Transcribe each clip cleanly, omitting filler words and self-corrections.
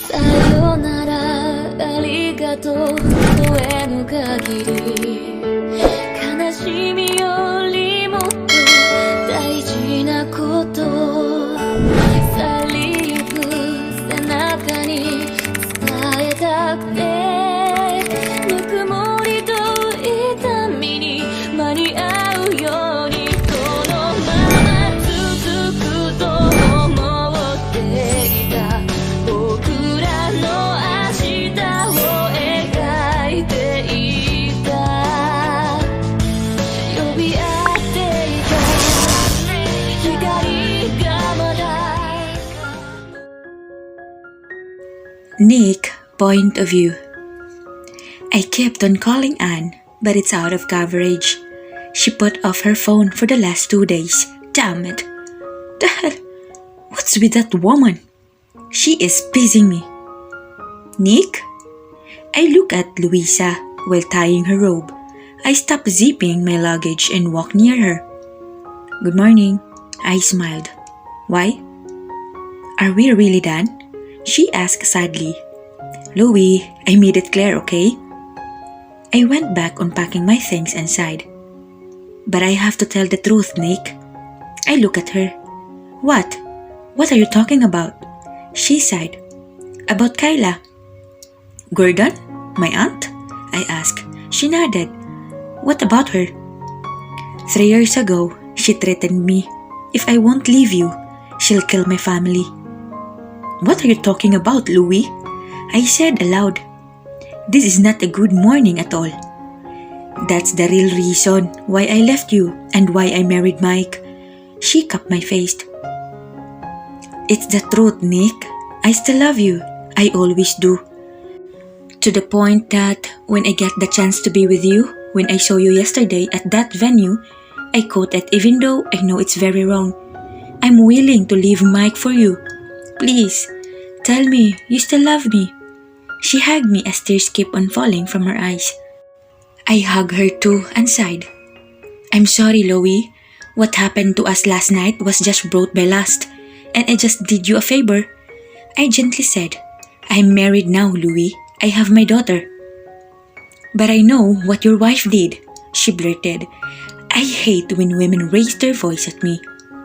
さよならありがとう声の限り悲しみよりもっと大事なこと去りゆく背中に伝えたくてぬくもりと痛みに間に合うようにこのまま続くと思っていた僕らの明日を描いていた呼び合っていた光がまだ Nick, point of view. I kept on calling Anne, but it's out of coverage. She put off her phone for the last 2 days. Damn it. Dad, what's with that woman? She is pissing me. Nick? I look at Louisa while tying her robe. I stop zipping my luggage and walk near her. Good morning. I smiled. Why? Are we really done? She asked sadly. Louie, I made it clear, okay? I went back unpacking my things and sighed. But I have to tell the truth, Nick. I look at her. What? What are you talking about? She sighed. About Kyla. Gordon? My aunt? I asked. She nodded. What about her? 3 years ago, she threatened me. If I won't leave you, she'll kill my family. What are you talking about, Louie? I said aloud. This is not a good morning at all. That's the real reason why I left you and why I married Mike. She cupped my face. It's the truth, Nick. I still love you. I always do. To the point that when I get the chance to be with you, when I saw you yesterday at that venue, I quoted even though I know it's very wrong. I'm willing to leave Mike for you. Please, tell me you still love me. She hugged me as tears kept on falling from her eyes. I hugged her too and sighed. I'm sorry, Louie. What happened to us last night was just brought by lust, and I just did you a favor. I gently said, I'm married now, Louie. I have my daughter. But I know what your wife did, she blurted. I hate when women raise their voice at me.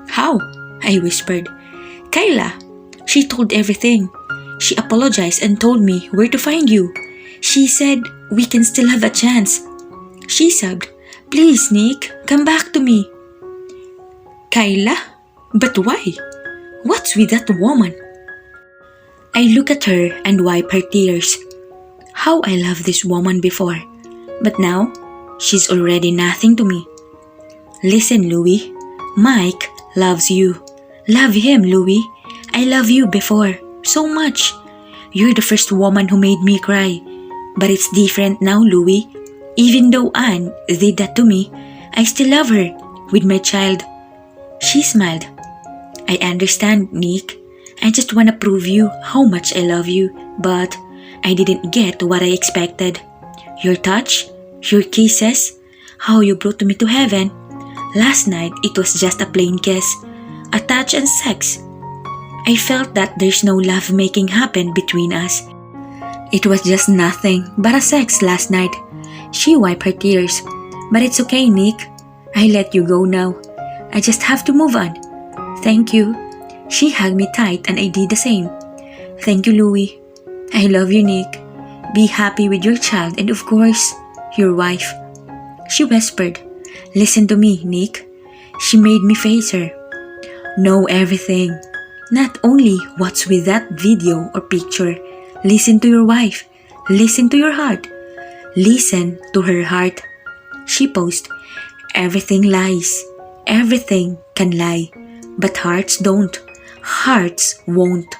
How? I whispered. Kyla. She told everything. She apologized and told me where to find you. She said we can still have a chance. She sobbed, Please, Nick, come back to me. Kyla? But why? What's with that woman? I look at her and wipe her tears. How I loved this woman before, but now she's already nothing to me. Listen, Louie, Mike loves you. Love him, Louie. I love you before, so much. You're the first woman who made me cry. But it's different now, Louie. Even though Anne did that to me, I still love her with my child. She smiled. I understand, Nick. I just want to prove you how much I love you, but I didn't get what I expected. Your touch, your kisses, how you brought me to heaven. Last night, it was just a plain kiss, a touch and sex. I felt that there's no love making happen between us. It was just nothing but a sex last night. She wiped her tears. But it's okay, Nick. I let you go now. I just have to move on. Thank you. She hugged me tight and I did the same. Thank you, Louie. I love you, Nick. Be happy with your child and of course, your wife. She whispered, Listen to me, Nick. She made me face her. Know everything. Not only what's with that video or picture. Listen to your wife. Listen to your heart. Listen to her heart. She paused. Everything lies. Everything can lie. But hearts don't. Hearts won't.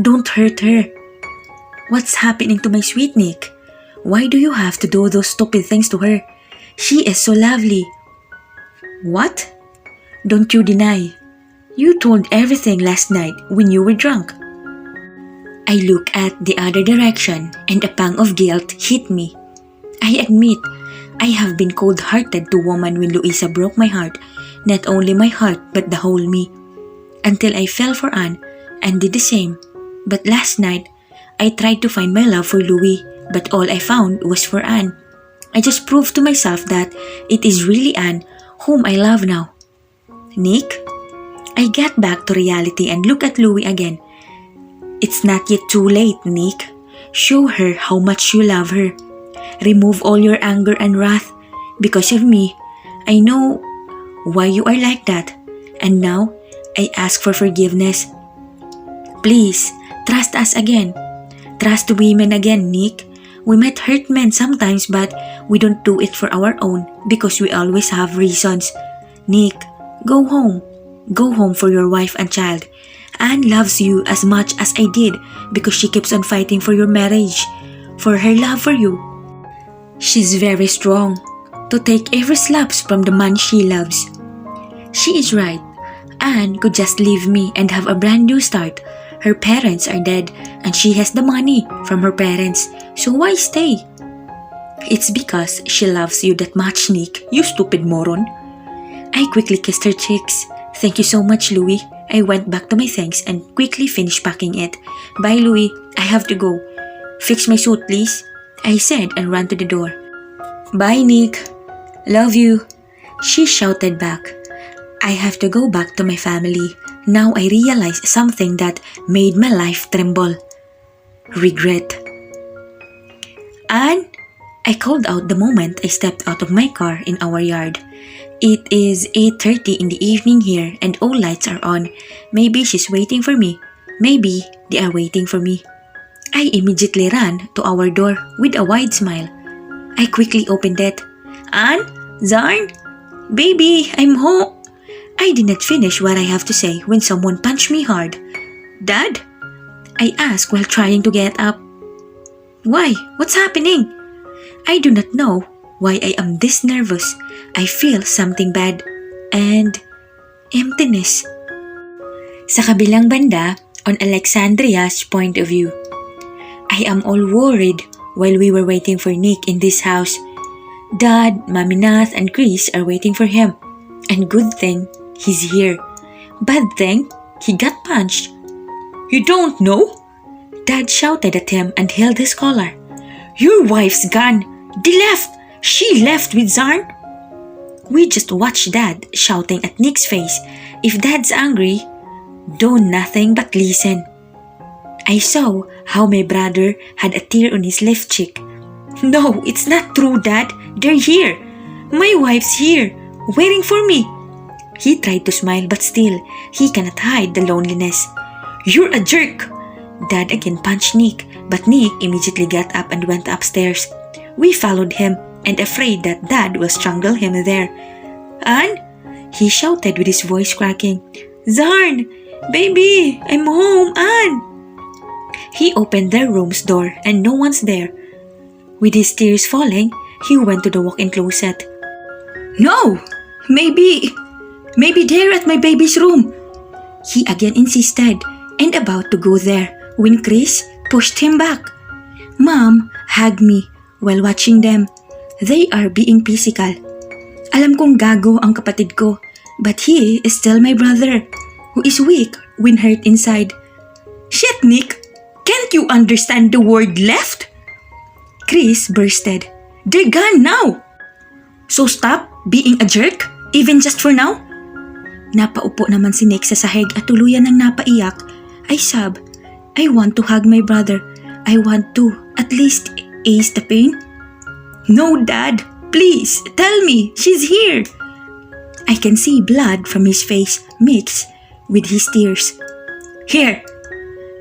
Don't hurt her. What's happening to my sweet Nick? Why do you have to do those stupid things to her? She is so lovely. What? Don't you deny. You told everything last night when you were drunk. I look at the other direction and a pang of guilt hit me. I admit, I have been cold-hearted to woman when Louisa broke my heart, not only my heart but the whole me. Until I fell for Anne and did the same. But last night, I tried to find my love for Louis, but all I found was for Anne. I just proved to myself that it is really Anne whom I love now. Nick? I get back to reality and look at Louis again. It's not yet too late, Nick. Show her how much you love her. Remove all your anger and wrath. Because of me, I know why you are like that. And now, I ask for forgiveness. Please, trust us again. Trust women again, Nick. We might hurt men sometimes, but we don't do it for our own because we always have reasons. Nick, go home. Go home for your wife and child. Anne loves you as much as I did because she keeps on fighting for your marriage, for her love for you. She's very strong to take every slaps from the man she loves. She is right. Anne could just leave me and have a brand new start. Her parents are dead and she has the money from her parents, so why stay? It's because she loves you that much, Nick, you stupid moron. I quickly kissed her cheeks. Thank you so much, Louis. I went back to my things and quickly finished packing it. Bye, Louis. I have to go. Fix my suit, please, I said and ran to the door. Bye, Nick. Love you, she shouted back. I have to go back to my family. Now I realize something that made my life tremble. Regret. Anne, I called out the moment I stepped out of my car in our yard. It is 8:30 in the evening here and all lights are on. Maybe she's waiting for me. Maybe they are waiting for me. I immediately ran to our door with a wide smile. I quickly opened it. Anne? Zarn? Baby, I'm home. I did not finish what I have to say when someone punched me hard. Dad? I asked while trying to get up. Why? What's happening? I do not know why I am this nervous. I feel something bad and emptiness. Sa kabilang banda, on Alexandria's point of view, I am all worried while we were waiting for Nick in this house. Dad, Mommy Nath, and Chris are waiting for him. And good thing, he's here. Bad thing, he got punched. You don't know? Dad shouted at him and held his collar. Your wife's gone. They left. She left with Zarn. We just watched Dad shouting at Nick's face. If Dad's angry, do nothing but listen. I saw how my brother had a tear on his left cheek. No, it's not true, Dad. They're here. My wife's here, waiting for me. He tried to smile but still, he cannot hide the loneliness. You're a jerk. Dad again punched Nick, but Nick immediately got up and went upstairs. We followed him and afraid that Dad will strangle him there. Anne? He shouted with his voice cracking. Zarn! Baby! I'm home, Anne! He opened their room's door and no one's there. With his tears falling, he went to the walk-in closet. No! Maybe they're at my baby's room. He again insisted and about to go there when Chris pushed him back. Mom hugged me while watching them. They are being physical. Alam kong gago ang kapatid ko, but he is still my brother, who is weak when hurt inside. Shit, Nick! Can't you understand the word left? Chris bursted. They're gone now! So stop being a jerk, even just for now? Napaupo naman si Nick sa sahig at tuluyan ng napaiyak. I sob. I want to hug my brother. I want to at least ease the pain. No, Dad. Please, tell me. She's here. I can see blood from his face mixed with his tears. Here.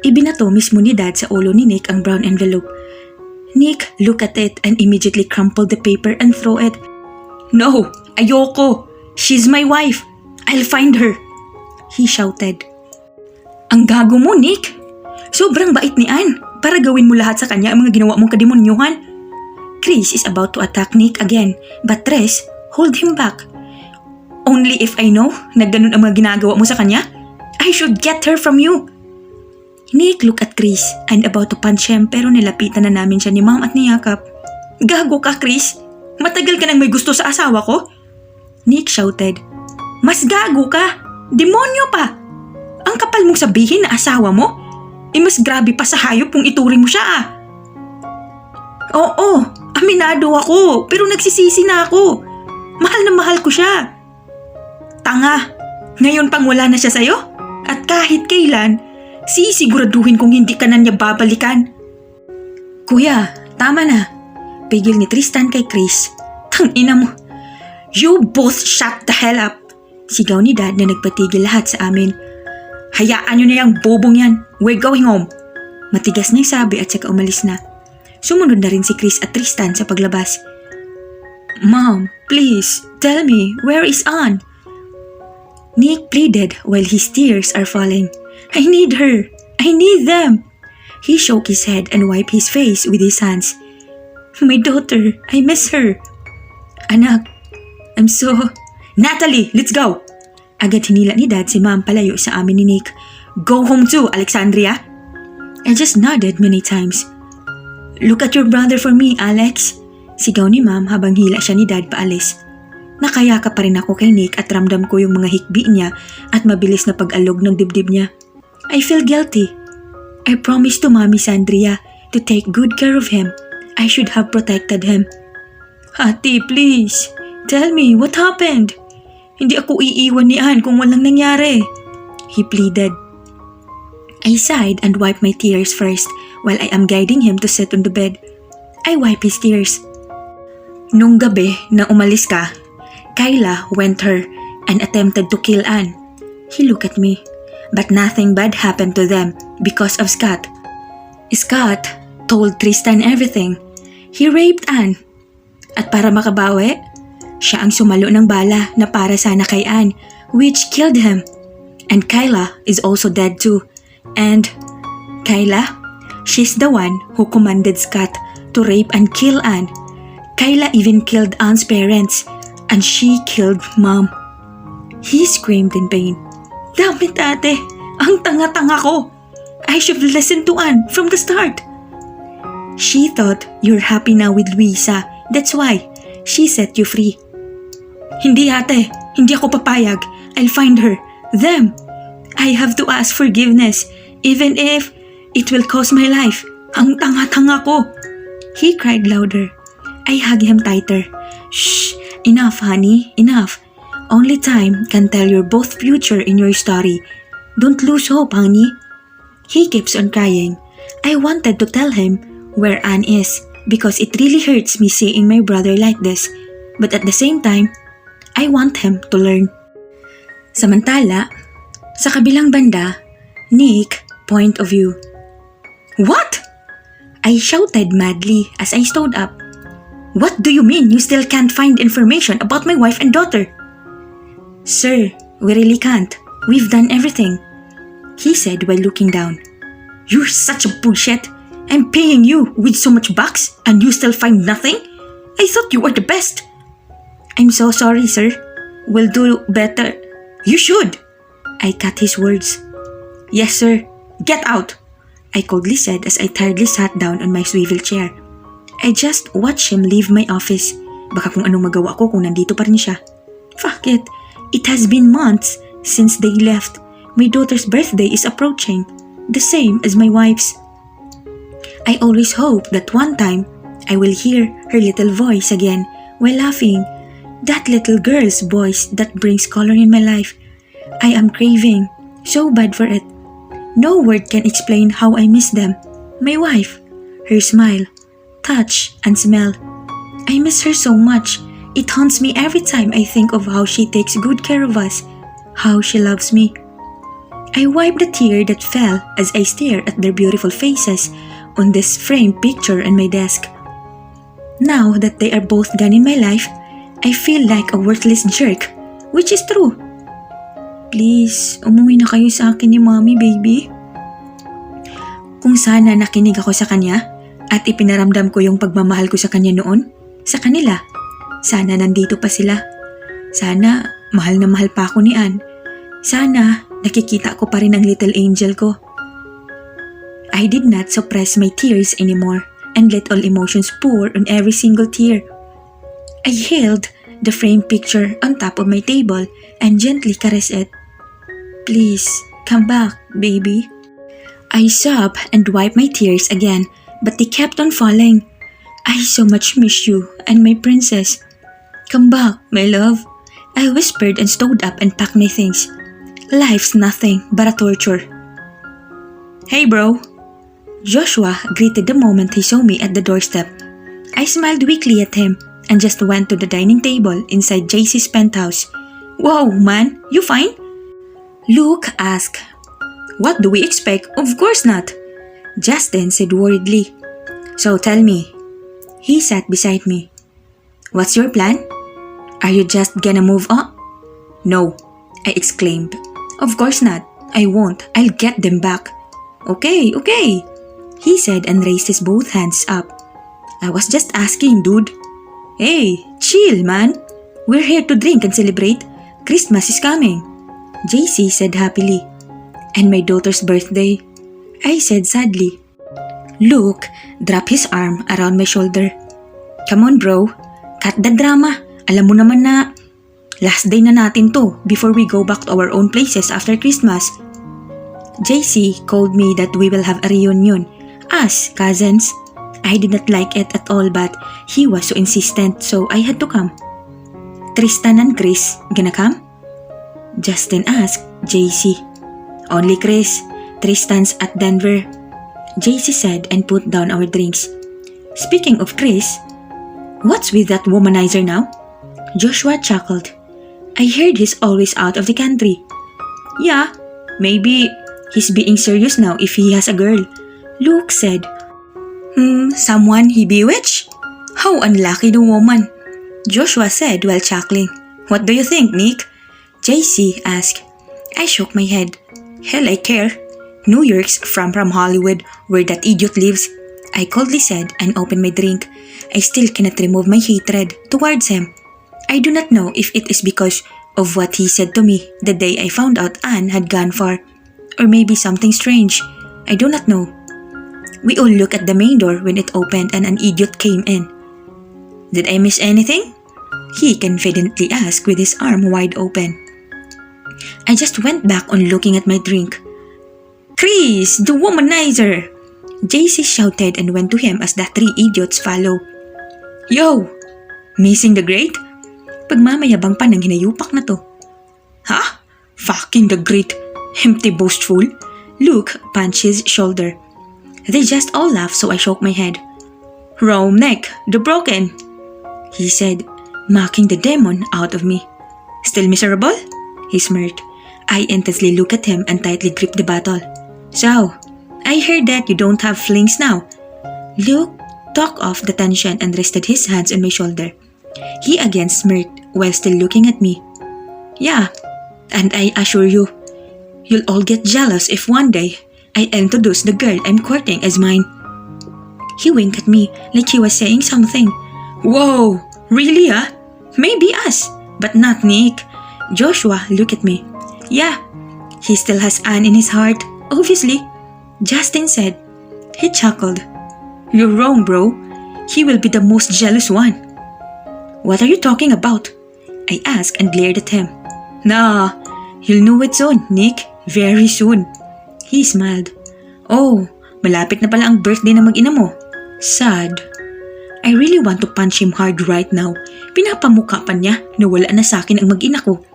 Ibinato mismo ni Dad sa ulo ni Nick ang brown envelope. Nick looked at it and immediately crumpled the paper and threw it. No, ayoko. She's my wife. I'll find her. He shouted. Ang gago mo, Nick. Sobrang bait ni Anne para gawin mo lahat sa kanya ang mga ginawa mong kademonyuhan. Chris is about to attack Nick again, but Tres hold him back. Only if I know na ganun ang mga ginagawa mo sa kanya, I should get her from you. Nick looked at Chris and about to punch him pero nilapitan na namin siya ni Mom at niyakap. Gago ka, Chris. Matagal ka nang may gusto sa asawa ko. Nick shouted. Mas gago ka. Demonyo pa. Ang kapal mong sabihin na asawa mo. mas grabe pa sa hayop kung ituring mo siya ah. Oo, aminado ako, pero nagsisisi na ako. Mahal na mahal ko siya. Tanga, ngayon pang wala na siya sa'yo? At kahit kailan, sisiguraduhin kung hindi ka na niya babalikan. Kuya, tama na. Pigil ni Tristan kay Chris. Tangina mo. You both shut the hell up. Sigaw ni Dad na nagpatigil lahat sa amin. Hayaan nyo na yung bobong yan. We're going home. Matigas na yung sabi at saka umalis na. Sumunod na rin si Chris at Tristan sa paglabas. Mom, please, tell me, where is Anne? Nick pleaded while his tears are falling. I need her. I need them. He shook his head and wiped his face with his hands. My daughter, I miss her. Anak, I'm so... Natalie, let's go! Agad hinila ni Dad si Mom palayo sa amin ni Nick. Go home too, Alexandria. I just nodded many times. Look at your brother for me, Alex. Sigaw ni Mom habang hila siya ni Dad paalis. Nakayakap pa rin ako kay Nick at ramdam ko yung mga hikbi niya at mabilis na pag-alog ng dibdib niya. I feel guilty. I promised to Mommy Sandria to take good care of him. I should have protected him. Ate, please. Tell me, what happened? Hindi ako iiwan ni Anne kung walang nangyari. He pleaded. I sighed and wiped my tears first while I am guiding him to sit on the bed. I wiped his tears. Nung gabi na umalis ka, Kyla went her and attempted to kill Anne. He looked at me, but nothing bad happened to them because of Scott. Scott told Tristan everything. He raped Anne. At para makabawi, siya ang sumalo ng bala na para sana kay Anne, which killed him. And Kyla is also dead too. And Kyla, she's the one who commanded Scott to rape and kill Anne. Kyla even killed Anne's parents, and she killed Mom. He screamed in pain. Damn it, ate! Ang tanga-tanga ko! I should have listened to Anne from the start. She thought you're happy now with Luisa. That's why she set you free. Hindi, ate. Hindi ako papayag. I'll find her. Them. I have to ask forgiveness, even if it will cost my life. Ang tanga-tanga ko. He cried louder. I hugged him tighter. Shh. Enough, honey. Enough. Only time can tell your both future in your story. Don't lose hope, honey. He keeps on crying. I wanted to tell him where Anne is because it really hurts me seeing my brother like this. But at the same time, I want him to learn. Samantala, sa kabilang banda, Nick, point of view. What? I shouted madly as I stood up. What do you mean you still can't find information about my wife and daughter? Sir, we really can't. We've done everything, he said while looking down. You're such a bullshit. I'm paying you with so much bucks and you still find nothing? I thought you were the best. I'm so sorry, sir. We'll do better. You should. I cut his words. Yes, sir. Get out, I coldly said as I tiredly sat down on my swivel chair. I just watched him leave my office. Baka kung anong magawa ko kung nandito pa rin siya. Fuck it. It has been months since they left. My daughter's birthday is approaching. The same as my wife's. I always hope that one time I will hear her little voice again while laughing. That little girl's voice that brings color in my life. I am craving so bad for it. No word can explain how I miss them. My wife, her smile, touch, and smell. I miss her so much. It haunts me every time I think of how she takes good care of us, how she loves me. I wipe the tear that fell as I stare at their beautiful faces on this framed picture on my desk. Now that they are both gone in my life, I feel like a worthless jerk, which is true. Please, umuwi na kayo sa akin ni Mommy, baby. Kung sana nakinig ako sa kanya at ipinaramdam ko yung pagmamahal ko sa kanya noon, sa kanila, sana nandito pa sila. Sana mahal na mahal pa ako ni Anne. Sana nakikita ko pa rin ang little angel ko. I did not suppress my tears anymore and let all emotions pour on every single tear. I held the framed picture on top of my table and gently caressed it. Please, come back, baby. I sobbed and wiped my tears again, but they kept on falling. I so much miss you and my princess. Come back, my love. I whispered and stood up and packed my things. Life's nothing but a torture. Hey bro. Joshua greeted the moment he saw me at the doorstep. I smiled weakly at him and just went to the dining table inside JC's penthouse. Whoa, man, you fine? Luke asked. What do we expect? Of course not. Justin said worriedly. So tell me. He sat beside me. What's your plan? Are you just gonna move on? No, I exclaimed. Of course not. I won't. I'll get them back. Okay, he said and raised his both hands up. I was just asking, dude. Hey, chill, man. We're here to drink and celebrate. Christmas is coming, JC said happily. And my daughter's birthday, I said sadly. Luke dropped his arm around my shoulder. Come on bro, cut the drama. Alam mo naman na last day na natin to before we go back to our own places after Christmas. JC told me that we will have a reunion, us cousins. I did not like it at all but he was so insistent so I had to come. Tristan and Chris gonna come? Justin asked JC. Only Chris. Tristan's at Denver, JC said and put down our drinks. Speaking of Chris, what's with that womanizer now? Joshua chuckled. I heard he's always out of the country. Yeah, maybe he's being serious now if he has a girl, Luke said. Someone he bewitched? How unlucky the woman, Joshua said while chuckling. What do you think, Nick? JC asked. I shook my head. Hell, I care. New York's from Hollywood, where that idiot lives, I coldly said and opened my drink. I still cannot remove my hatred towards him. I do not know if it is because of what he said to me the day I found out Anne had gone far, or maybe something strange. I do not know. We all looked at the main door when it opened and an idiot came in. Did I miss anything? He confidently asked with his arm wide open. I just went back on looking at my drink. Chris, the womanizer! JC shouted and went to him as the three idiots follow. Yo! Missing the great? Pagmamayabang pa ng hinayupak na to. Ha? Fucking the great! Empty boastful! Luke punched his shoulder. They just all laughed so I shook my head. Rome neck, the broken! He said, mocking the demon out of me. Still miserable? He smirked. I intensely looked at him and tightly gripped the bottle. So, I heard that you don't have flings now. Luke took off the tension and rested his hands on my shoulder. He again smirked while still looking at me. Yeah, and I assure you, you'll all get jealous if one day I introduce the girl I'm courting as mine. He winked at me like he was saying something. Whoa, really ah? Maybe us, but not Nick. Joshua looked at me. Yeah, he still has Anne in his heart, obviously, Justin said. He chuckled. You're wrong, bro. He will be the most jealous one. What are you talking about? I asked and glared at him. Nah, you'll know it soon, Nick. Very soon. He smiled. Oh, malapit na pala ang birthday ng mag-ina mo. Sad. I really want to punch him hard right now. Pinapamukha pa niya na wala na sa akin ang mag-ina ko.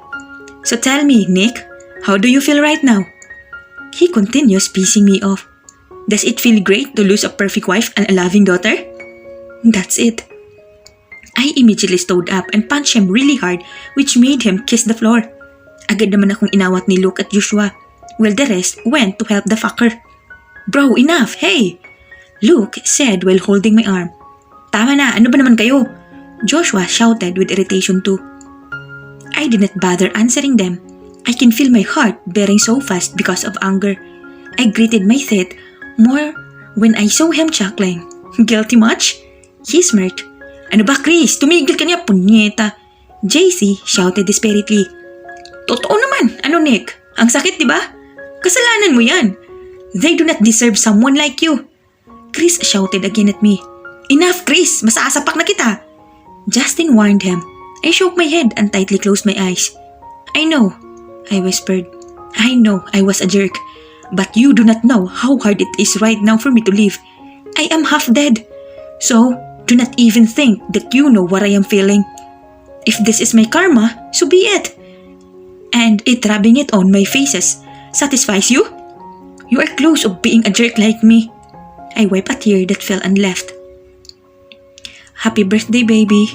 So tell me, Nick, how do you feel right now? He continues pissing me off. Does it feel great to lose a perfect wife and a loving daughter? That's it. I immediately stood up and punched him really hard, which made him kiss the floor. Agad naman akong inawat ni Luke at Joshua, while the rest went to help the fucker. Bro, enough, hey! Luke said while holding my arm. Tama na, ano ba naman kayo? Joshua shouted with irritation too. I did not bother answering them. I can feel my heart beating so fast because of anger. I gritted my teeth more when I saw him chuckling. Guilty much? He smirked. Ano ba, Chris? Tumigil ka niya, punyeta! JC shouted desperately. Totoo naman, ano Nick? Ang sakit, di ba? Kasalanan mo yan. They do not deserve someone like you. Chris shouted again at me. Enough, Chris! Masasapak na kita! Justin warned him. I shook my head and tightly closed my eyes. I know, I whispered. I know I was a jerk. But you do not know how hard it is right now for me to live. I am half dead. So, do not even think that you know what I am feeling. If this is my karma, so be it. And it rubbing it on my faces satisfies you? You are close of being a jerk like me. I wipe a tear that fell and left. Happy birthday, baby,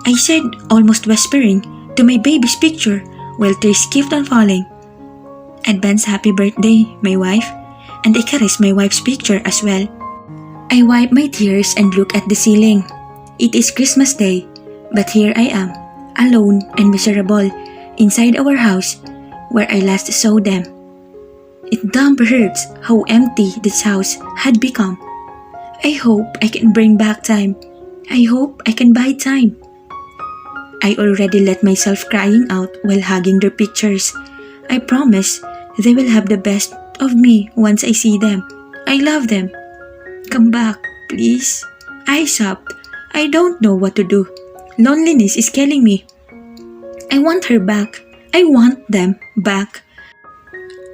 I said, almost whispering to my baby's picture while tears kept on falling. Advance happy birthday, my wife, and I caressed my wife's picture as well. I wipe my tears and look at the ceiling. It is Christmas Day, but here I am, alone and miserable, inside our house where I last saw them. It damn hurts how empty this house had become. I hope I can bring back time. I hope I can buy time. I already let myself crying out while hugging their pictures. I promise they will have the best of me once I see them. I love them. Come back, please. I sobbed. I don't know what to do. Loneliness is killing me. I want her back. I want them back.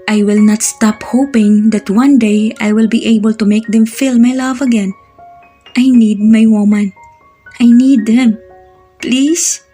I will not stop hoping that one day I will be able to make them feel my love again. I need my woman. I need them. Please?